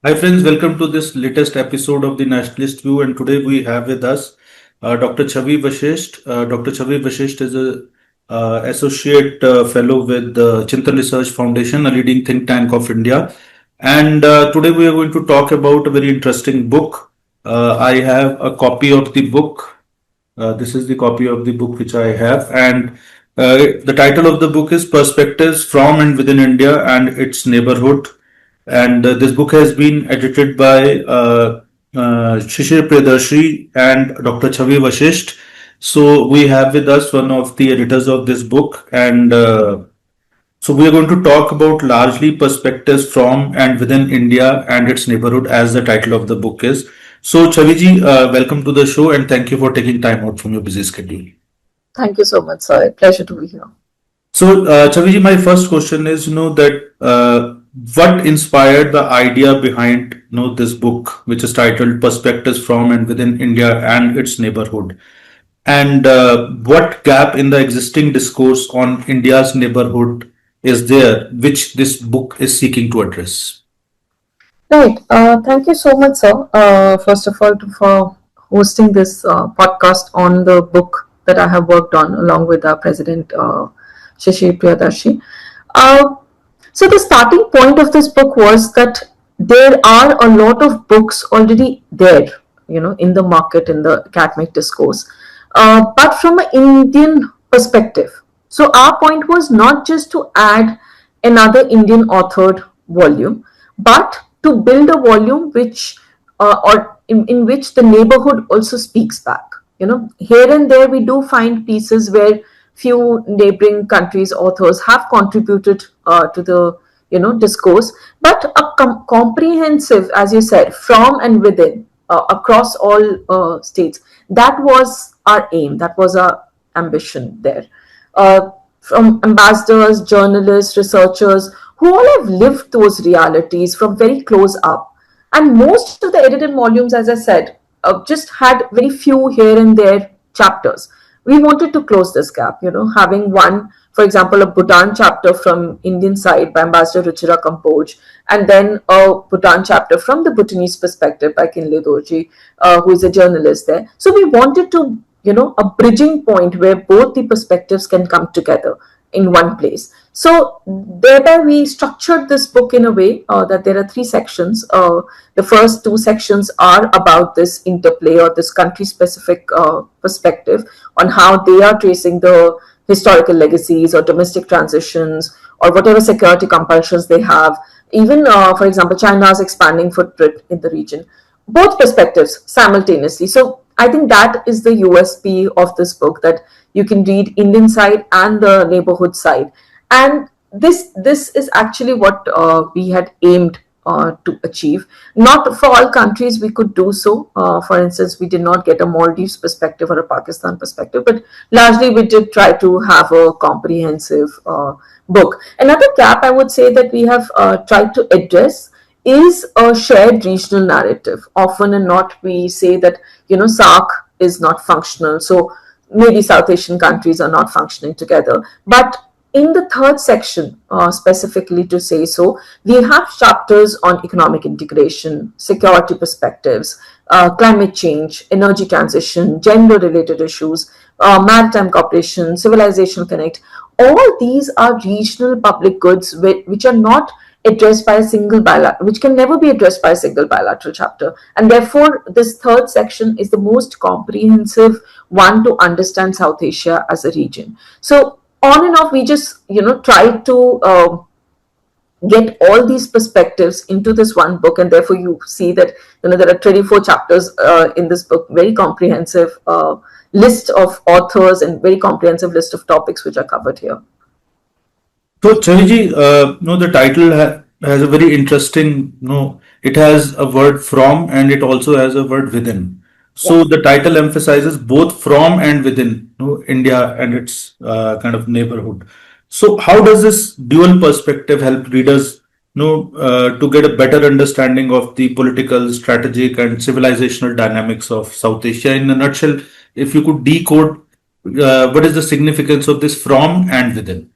Hi friends, welcome to this latest episode of the Nationalist View, and today we have with us Dr. Cchavi Vasisht. Dr. Cchavi Vasisht is a associate fellow with the Chintan Research Foundation, a leading think tank of India. And today we are going to talk about a very interesting book. I have a copy of the book. This is the copy of the book which I have, and the title of the book is Perspectives from and Within India and Its Neighborhood. And this book has been edited by Shishir Priyadarshi and Dr. Cchavi Vasisht. So we have with us one of the editors of this book, and so we are going to talk about largely perspectives from and within India and its neighborhood, as the title of the book is. So Chaviji, welcome to the show, and thank you for taking time out from your busy schedule. Thank you so much, sir. Pleasure to be here. So, Chaviji, my first question is, what inspired the idea behind, this book, which is titled "Perspectives from and Within India and Its Neighborhood," and what gap in the existing discourse on India's neighborhood is there, which this book is seeking to address? Right. Thank you so much, sir. First of all, for hosting this podcast on the book that I have worked on along with our president, Shishir Priyadarshi. So the starting point of this book was that there are a lot of books already there, in the market, in the academic discourse, but from an Indian perspective. So our point was not just to add another Indian authored volume, but to build a volume which, or in which the neighborhood also speaks back. Here and there we do find pieces where few neighboring countries' authors have contributed to the discourse, but a comprehensive, as you said, from and within, across all states. That was our aim. That was our ambition there. From ambassadors, journalists, researchers who all have lived those realities from very close up. And most of the edited volumes, as I said, just had very few here and there chapters. We wanted to close this gap, having one, for example, a Bhutan chapter from Indian side by Ambassador Ruchira Kamboj, and then a Bhutan chapter from the Bhutanese perspective by Kinle Dorji, who is a journalist there. So we wanted to, a bridging point where both the perspectives can come together in one place. So thereby we structured this book in a way that there are three sections. The first two sections are about this interplay or this country-specific perspective on how they are tracing the historical legacies or domestic transitions or whatever security compulsions they have. Even, for example, China's expanding footprint in the region. Both perspectives simultaneously. So I think that is the USP of this book, that you can read Indian side and the neighborhood side. And this is actually what we had aimed to achieve. Not for all countries we could do so. For instance, we did not get a Maldives perspective or a Pakistan perspective, but largely we did try to have a comprehensive book. Another gap I would say that we have tried to address is a shared regional narrative. Often and not we say that, SAARC is not functional. So maybe South Asian countries are not functioning together. But in the third section, specifically to say so, we have chapters on economic integration, security perspectives, climate change, energy transition, gender-related issues, maritime cooperation, civilizational connect. All these are regional public goods which are not addressed by a single bilateral, which can never be addressed by a single bilateral chapter. And therefore, this third section is the most comprehensive one to understand South Asia as a region. So on and off, we just, try to get all these perspectives into this one book. And therefore, you see that, there are 24 chapters in this book, very comprehensive list of authors and very comprehensive list of topics which are covered here. So, Chaviji, the title has a very interesting, it has a word from and it also has a word within. So the title emphasizes both from and within, India and its kind of neighborhood. So how does this dual perspective help readers, to get a better understanding of the political, strategic, and civilizational dynamics of South Asia? In a nutshell, if you could decode what is the significance of this from and within?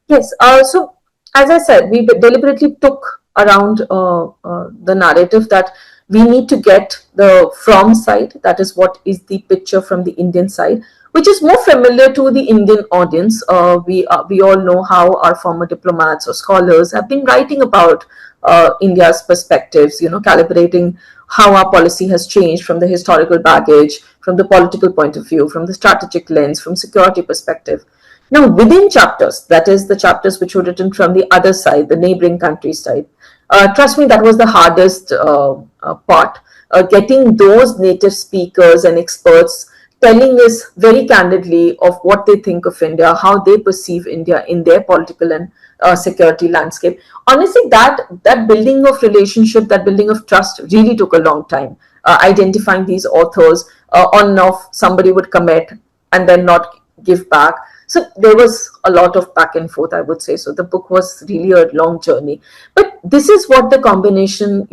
Yes. So, as I said, we deliberately took around the narrative that we need to get the from side, that is what is the picture from the Indian side, which is more familiar to the Indian audience. We all know how our former diplomats or scholars have been writing about India's perspectives, calibrating how our policy has changed from the historical baggage, from the political point of view, from the strategic lens, from security perspective. Now, within chapters, that is the chapters which were written from the other side, the neighboring country side, trust me, that was the hardest part. Getting those native speakers and experts telling us very candidly of what they think of India, how they perceive India in their political and security landscape. Honestly, that building of relationship, that building of trust really took a long time. Identifying these authors, on and off, somebody would commit and then not give back. So there was a lot of back and forth, I would say. So the book was really a long journey. But this is what the combination,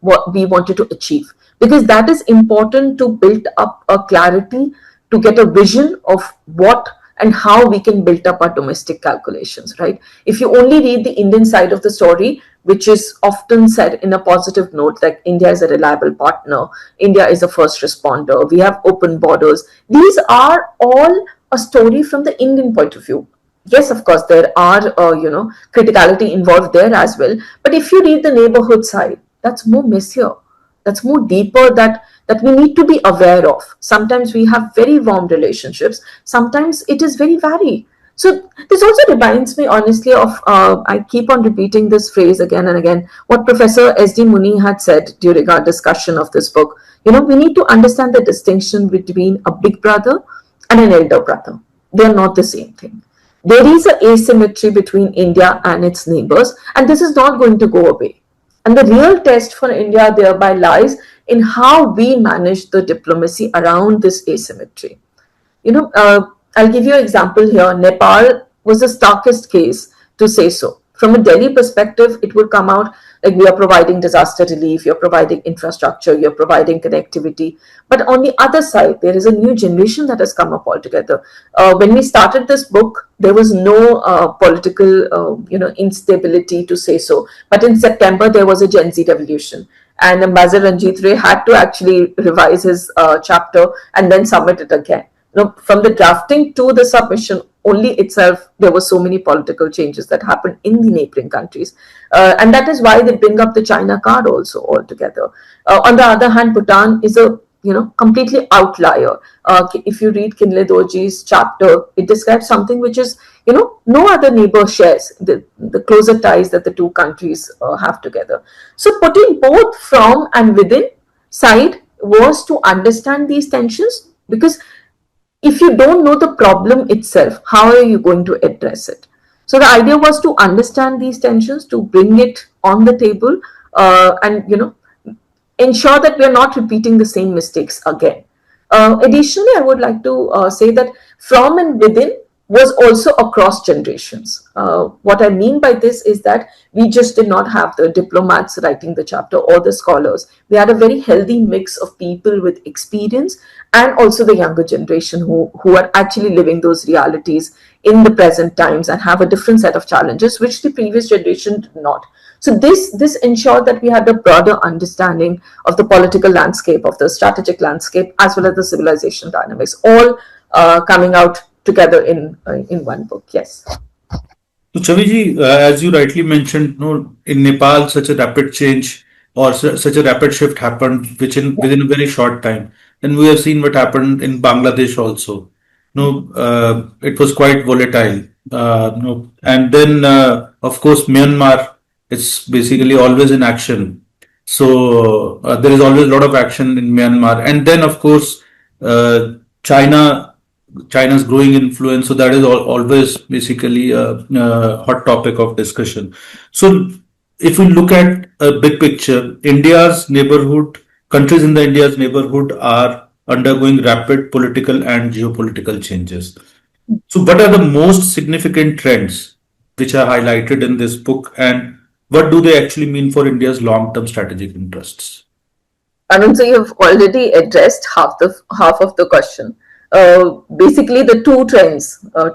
what we wanted to achieve, because that is important to build up a clarity, to get a vision of what and how we can build up our domestic calculations, right? If you only read the Indian side of the story, which is often said in a positive note, like India is a reliable partner, India is a first responder, we have open borders. These are all a story from the Indian point of view. Yes, of course, there are, criticality involved there as well. But if you read the neighborhood side, that's more messier, that's more deeper, that we need to be aware of. Sometimes we have very warm relationships, sometimes it is very varied. So this also reminds me, honestly, of I keep on repeating this phrase again and again, what Professor S.D. Muni had said during our discussion of this book. We need to understand the distinction between a big brother and an elder brother. They are not the same thing. There is an asymmetry between India and its neighbors, and this is not going to go away. And the real test for India thereby lies in how we manage the diplomacy around this asymmetry. I'll give you an example here. Nepal was the starkest case, to say so. From a Delhi perspective, it would come out like we are providing disaster relief, you're providing infrastructure, you're providing connectivity. But on the other side, there is a new generation that has come up altogether. When we started this book, there was no political, instability, to say so. But in September, there was a Gen Z revolution. And Ambassador Ranjit Ray had to actually revise his chapter and then submit it again. From the drafting to the submission only itself, there were so many political changes that happened in the neighboring countries. And that is why they bring up the China card also altogether. On the other hand, Bhutan is a completely outlier. If you read Kinle Dorji's chapter, it describes something which is, no other neighbor shares, the closer ties that the two countries have together. So putting both from and within side was to understand these tensions, because if you don't know the problem itself, how are you going to address it? So the idea was to understand these tensions, to bring it on the table, and ensure that we are not repeating the same mistakes again. Additionally, I would like to say that from and within was also across generations. What I mean by this is that we just did not have the diplomats writing the chapter or the scholars. We had a very healthy mix of people with experience and also the younger generation who are actually living those realities in the present times and have a different set of challenges which the previous generation did not. So this ensured that we had a broader understanding of the political landscape, of the strategic landscape, as well as the civilization dynamics, all coming out together in one book. Yes. So, Chaviji, as you rightly mentioned, no, in Nepal, such a rapid change or such a rapid shift happened, which within a very short time. And we have seen what happened in Bangladesh also. No, it was quite volatile. No, and then, of course, Myanmar, it's basically always in action. So there is always a lot of action in Myanmar, and then, of course, China. China's growing influence. So that is always basically a hot topic of discussion. So if we look at a big picture, India's neighborhood, countries in the India's neighborhood are undergoing rapid political and geopolitical changes. So what are the most significant trends which are highlighted in this book, and what do they actually mean for India's long-term strategic interests? Arun, so you've already addressed half of the question. Basically, the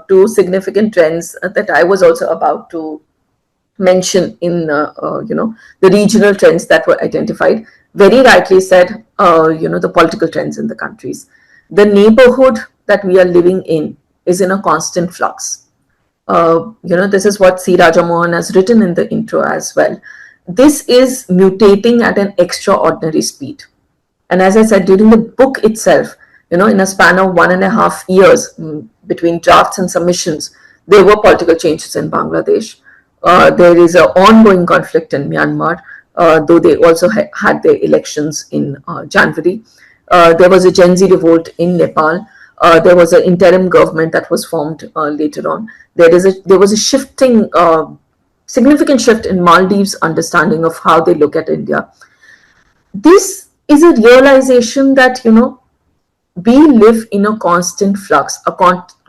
two significant trends that I was also about to mention in the regional trends that were identified. Very rightly said, the political trends in the countries. The neighborhood that we are living in is in a constant flux. This is what C. Rajamohan has written in the intro as well. This is mutating at an extraordinary speed. And as I said, during the book itself, in a span of 1.5 years between drafts and submissions, there were political changes in Bangladesh. There is an ongoing conflict in Myanmar, though they also had their elections in January. There was a Gen Z revolt in Nepal. There was an interim government that was formed later on. There was a significant shift in Maldives' understanding of how they look at India. This is a realization that we live in a constant flux, a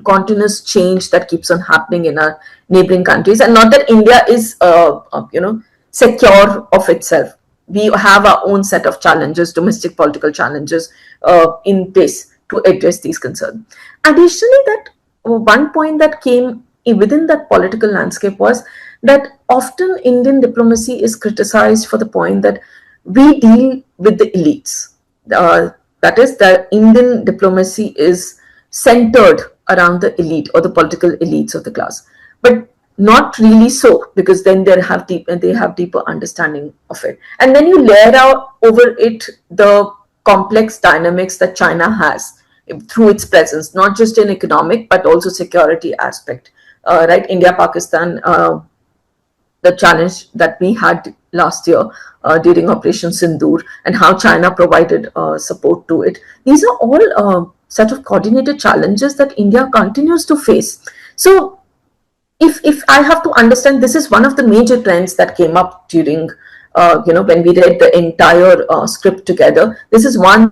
continuous change that keeps on happening in our neighboring countries, and not that India is secure of itself. We have our own set of challenges, domestic political challenges in place to address these concerns. Additionally, that one point that came within that political landscape was that often Indian diplomacy is criticized for the point that we deal with the elites. That is, the Indian diplomacy is centered around the elite or the political elites of the class, but not really so, because then they have deeper understanding of it. And then you layer out over it the complex dynamics that China has through its presence, not just in economic but also security aspect. Right, India, Pakistan, the challenge that we had last year during Operation Sindoor, and how China provided support to it. These are all set of coordinated challenges that India continues to face. So if I have to understand, this is one of the major trends that came up during when we read the entire script together. This is one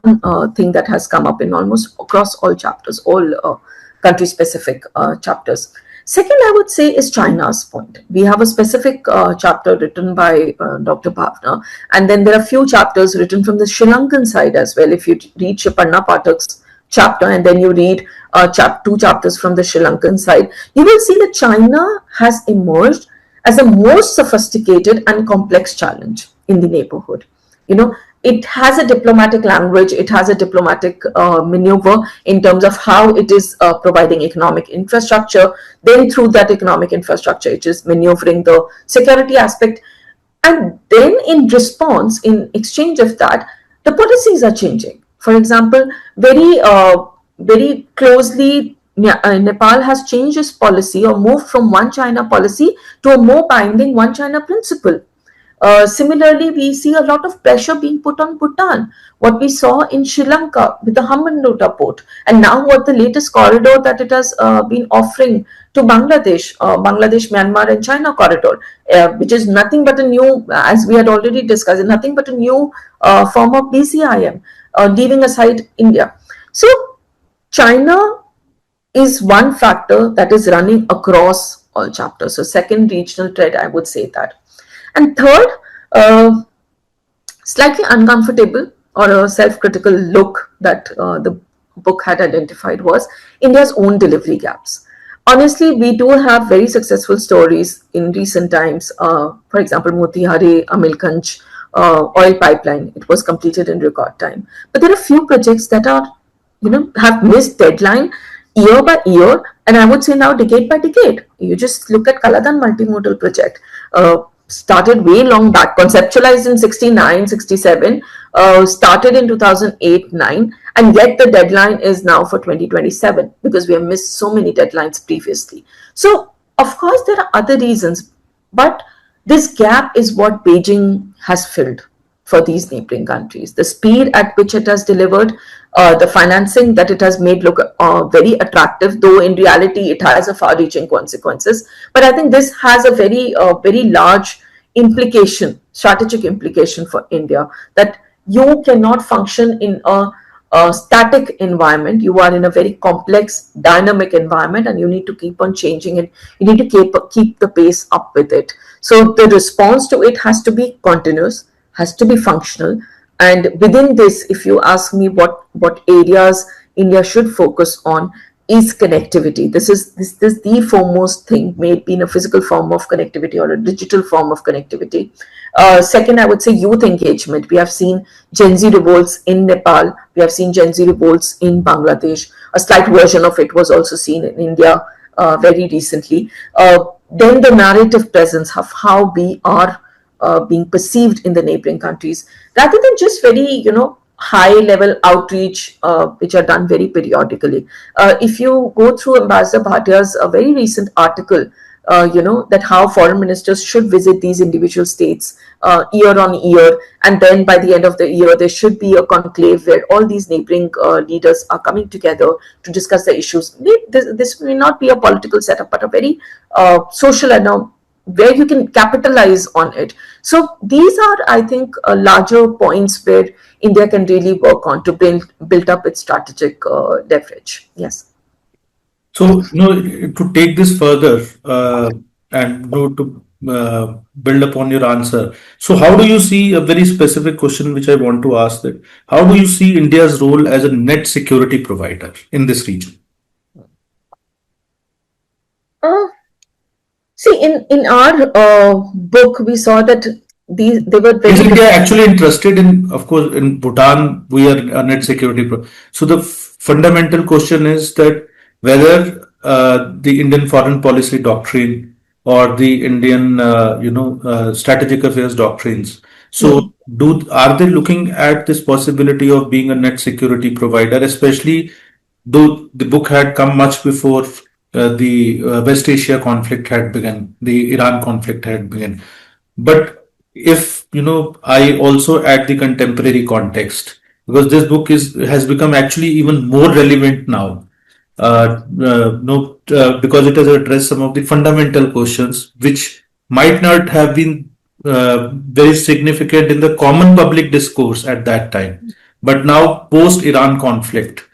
thing that has come up in almost across all chapters, all country specific chapters. Second, I would say, is China's point. We have a specific chapter written by Dr. Bhavna, and then there are a few chapters written from the Sri Lankan side as well. If you read Shiparna Pathak's chapter and then you read two chapters from the Sri Lankan side, you will see that China has emerged as a more sophisticated and complex challenge in the neighborhood. It has a diplomatic language, it has a diplomatic maneuver in terms of how it is providing economic infrastructure. Then through that economic infrastructure, it is maneuvering the security aspect. And then in response, in exchange of that, the policies are changing. For example, very closely, Nepal has changed its policy or moved from one China policy to a more binding one China principle. Similarly, we see a lot of pressure being put on Bhutan. What we saw in Sri Lanka with the Hambantota port, and now what the latest corridor that it has been offering to Bangladesh, Myanmar, and China corridor, which is nothing but a new, as we had already discussed, nothing but a new form of BCIM, leaving aside India. So, China is one factor that is running across all chapters. So, second regional trend, I would say that. And third, slightly uncomfortable or a self-critical look that the book had identified was India's own delivery gaps. Honestly, we do have very successful stories in recent times. For example, Motihari Amelganj oil pipeline. It was completed in record time. But there are few projects that are, have missed deadline year by year, and I would say now decade by decade. You just look at Kaladan multimodal project. Started way long back, conceptualized in 69, 67, started in 2008-9, and yet the deadline is now for 2027 because we have missed so many deadlines previously. So, of course, there are other reasons, but this gap is what Beijing has filled for these neighboring countries. The speed at which it has delivered, the financing that it has made look very attractive, though in reality it has a far-reaching consequences. But I think this has a very large implication, strategic implication for India, that you cannot function in a static environment. You are in a very complex, dynamic environment, and you need to keep on changing it. You need to keep the pace up with it. So the response to it has to be continuous, has to be functional. And within this, if you ask me what areas India should focus on, is connectivity. This the foremost thing, may it be in a physical form of connectivity or a digital form of connectivity. Second, I would say youth engagement. We have seen Gen Z revolts in Nepal. We have seen Gen Z revolts in Bangladesh. A slight version of it was also seen in India very recently. Then the narrative presence of how we are being perceived in the neighboring countries, rather than just very, high level outreach, which are done very periodically. If you go through Ambassador Bhatia's very recent article, that how foreign ministers should visit these individual states year on year, and then by the end of the year there should be a conclave where all these neighboring leaders are coming together to discuss the issues. This may not be a political setup, but a very social and where you can capitalize on it. So these are, I think, larger points where India can really work on to build up its strategic leverage. Yes. So, to take this further and to build upon your answer. So, how do you see a very specific question which I want to ask, that how do you see India's role as a net security provider in this region? See, in our book, we saw that they were very. Is India actually interested in, of course, in Bhutan, we are a net security. So the fundamental question is that whether the Indian foreign policy doctrine or the Indian, strategic affairs doctrines. So are they looking at this possibility of being a net security provider, especially though the book had come much before the West Asia conflict had begun, the Iran conflict had begun. But if I also add the contemporary context, because this book has become actually even more relevant now, no, because it has addressed some of the fundamental questions which might not have been very significant in the common public discourse at that time, but now post Iran conflict,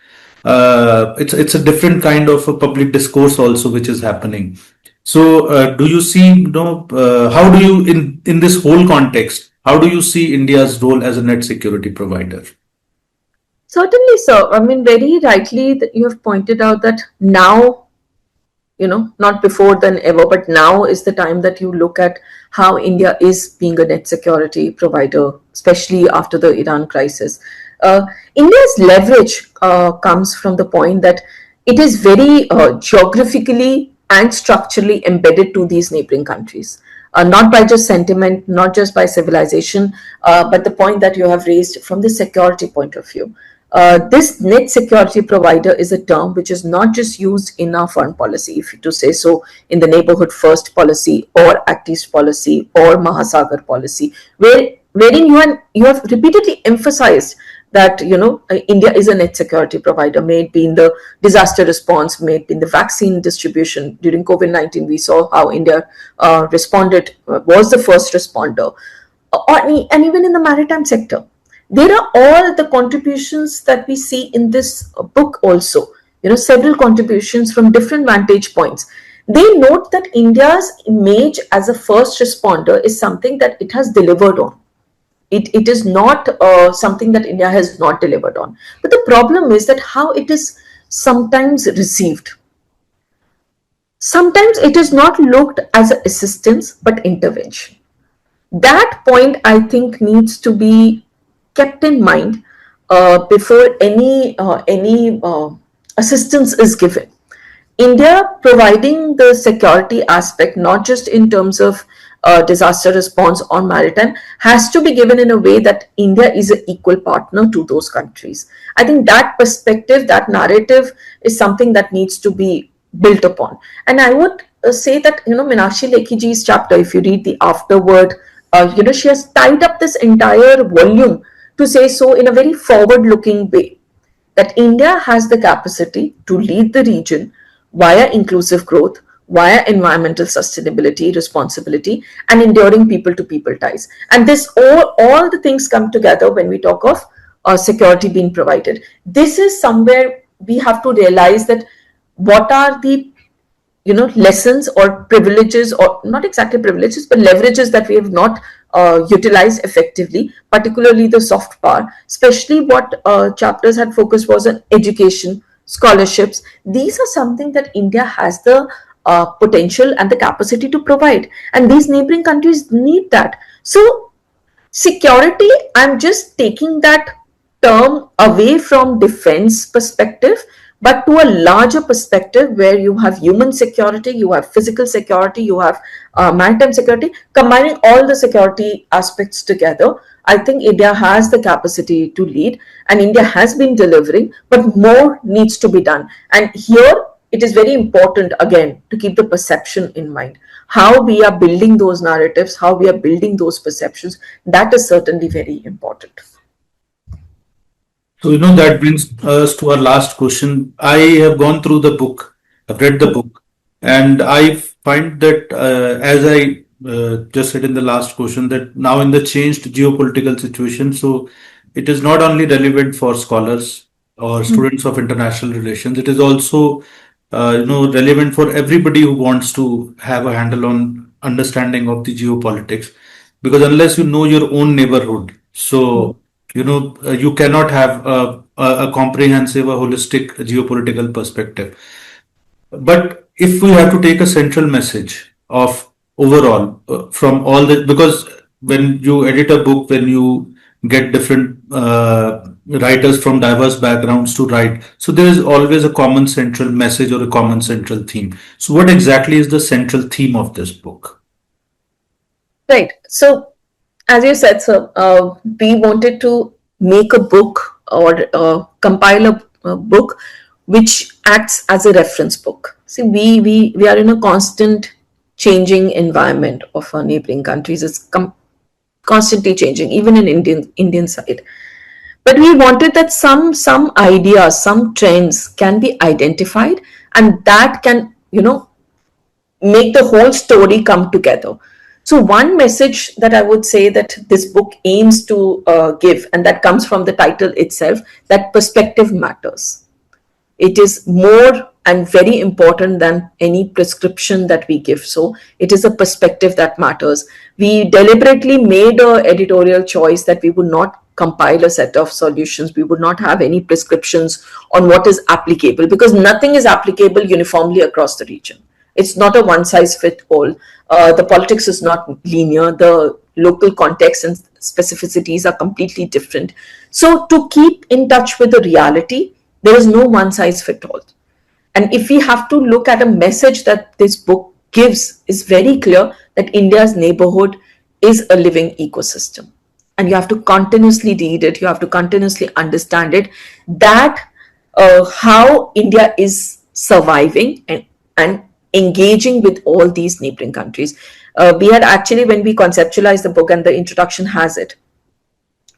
it's a different kind of a public discourse also which is happening. So, do you see, how do you, in this whole context, how do you see India's role as a net security provider? Certainly, sir. I mean, very rightly that you have pointed out that now, not before than ever, but now is the time that you look at how India is being a net security provider, especially after the Iran crisis. India's leverage comes from the point that it is very geographically and structurally embedded to these neighboring countries. Not by just sentiment, not just by civilization, but the point that you have raised from the security point of view. This net security provider is a term which is not just used in our foreign policy, if to say so, in the neighborhood first policy or Act East policy or Mahasagar policy, wherein you have repeatedly emphasized that India is a net security provider, may it be in the disaster response, may it be in the vaccine distribution. During COVID-19, we saw how India responded, was the first responder, and even in the maritime sector. There are all the contributions that we see in this book also, several contributions from different vantage points. They note that India's image as a first responder is something that it has delivered on. It is not something that India has not delivered on. But the problem is that how it is sometimes received. Sometimes it is not looked as assistance but intervention. That point, I think, needs to be kept in mind before any assistance is given. India providing the security aspect, not just in terms of disaster response or maritime, has to be given in a way that India is an equal partner to those countries. I think that perspective, that narrative is something that needs to be built upon. And I would say that, Meenakshi Lekhiji's chapter, if you read the afterword, she has tied up this entire volume to say so in a very forward-looking way, that India has the capacity to lead the region via inclusive growth, via environmental sustainability, responsibility, and enduring people-to-people ties. And this all the things come together when we talk of security being provided. This is somewhere we have to realize that what are the lessons or privileges, or not exactly privileges, but leverages that we have not utilized effectively, particularly the soft power, especially what chapters had focused was on education, scholarships. These are something that India has the potential and the capacity to provide, and these neighboring countries need that. So security, I'm just taking that term away from defense perspective, but to a larger perspective where you have human security, you have physical security, you have maritime security, combining all the security aspects together. I think India has the capacity to lead, and India has been delivering, but more needs to be done. And here it is very important again to keep the perception in mind. How we are building those narratives, how we are building those perceptions, that is certainly very important. So, that brings us to our last question. I have gone through the book, I've read the book, and I find that, as I just said in the last question, that now in the changed geopolitical situation, so it is not only relevant for scholars or students of international relations, it is also, relevant for everybody who wants to have a handle on understanding of the geopolitics. Because unless you know your own neighborhood, so you cannot have a comprehensive, a holistic geopolitical perspective. But if we have to take a central message of overall from all the, because when you edit a book, when you get different writers from diverse backgrounds to write, so there is always a common central message or a common central theme. So what exactly is the central theme of this book? Right. So, as you said, sir, we wanted to make a book or compile a book which acts as a reference book. See, we are in a constant changing environment of our neighboring countries. It's constantly changing, even in Indian side. But we wanted that some ideas, some trends can be identified, and that can make the whole story come together. So one message that I would say that this book aims to give, and that comes from the title itself, that perspective matters. It is more and very important than any prescription that we give. So it is a perspective that matters. We deliberately made an editorial choice that we would not compile a set of solutions. We would not have any prescriptions on what is applicable, because nothing is applicable uniformly across the region. It's not a one size fit all. The politics is not linear. The local context and specificities are completely different. So to keep in touch with the reality, there is no one size fit all. And if we have to look at a message that this book gives, is very clear that India's neighborhood is a living ecosystem. And you have to continuously read it, you have to continuously understand it, that how India is surviving and engaging with all these neighboring countries. We had actually, when we conceptualized the book, and the introduction has it,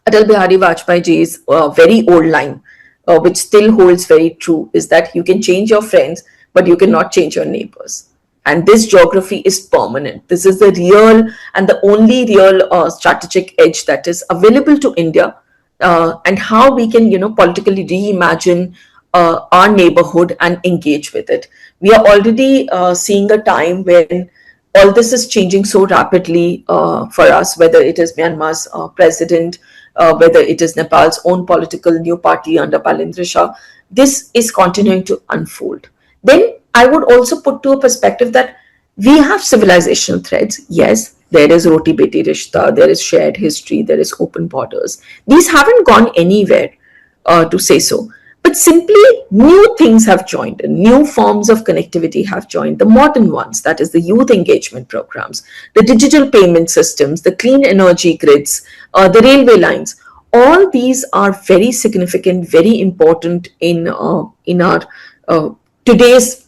Atal Bihari Vajpayee ji's very old line, which still holds very true, is that you can change your friends, but you cannot change your neighbors. And this geography is permanent. This is the real and the only real strategic edge that is available to India, and how we can, politically reimagine our neighborhood and engage with it. We are already seeing a time when all this is changing so rapidly for us, whether it is Myanmar's president, whether it is Nepal's own political new party under Palindra Shah. This is continuing to unfold. Then I would also put to a perspective that we have civilizational threads. Yes, there is Roti Beti Rishta, there is shared history, there is open borders. These haven't gone anywhere, to say so. But simply new things have joined, new forms of connectivity have joined, the modern ones, that is the youth engagement programs, the digital payment systems, the clean energy grids, the railway lines. All these are very significant, very important in our today's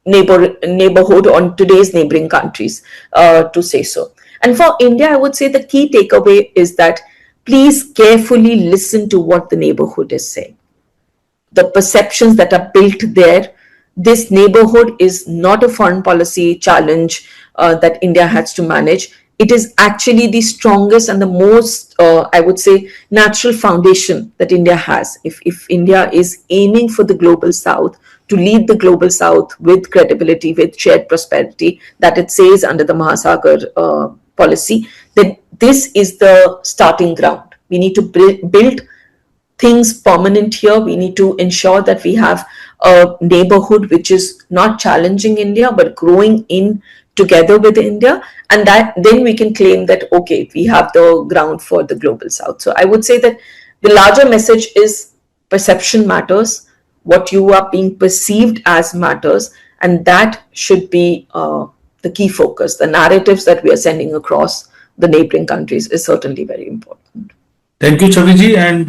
neighborhood, on today's neighboring countries, to say so. And for India, I would say the key takeaway is that please carefully listen to what the neighborhood is saying, the perceptions that are built there. This neighborhood is not a foreign policy challenge that India has to manage. It is actually the strongest and the most, I would say, natural foundation that India has. If India is aiming for the global south, to lead the global south with credibility, with shared prosperity, that it says under the Mahasagar policy, then this is the starting ground. We need to build things permanent here. We need to ensure that we have a neighborhood which is not challenging India but growing in together with India, and that then we can claim that okay, we have the ground for the global south. So I would say that the larger message is perception matters, what you are being perceived as matters, and that should be the key focus. The narratives that we are sending across the neighboring countries is certainly very important. Thank you, Chaviji, and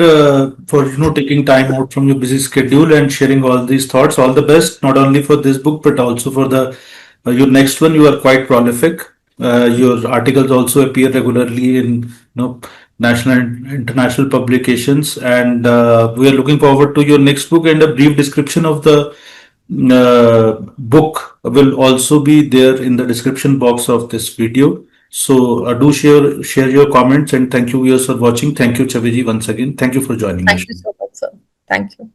for taking time out from your busy schedule and sharing all these thoughts. All the best, not only for this book but also for the your next one. You are quite prolific. Your articles also appear regularly in national and international publications, and we are looking forward to your next book. And a brief description of the book will also be there in the description box of this video. So do share your comments, and thank you viewers for watching. Thank you, Chaviji, once again. Thank you for joining the Thank you show. so much, sir. Thank you.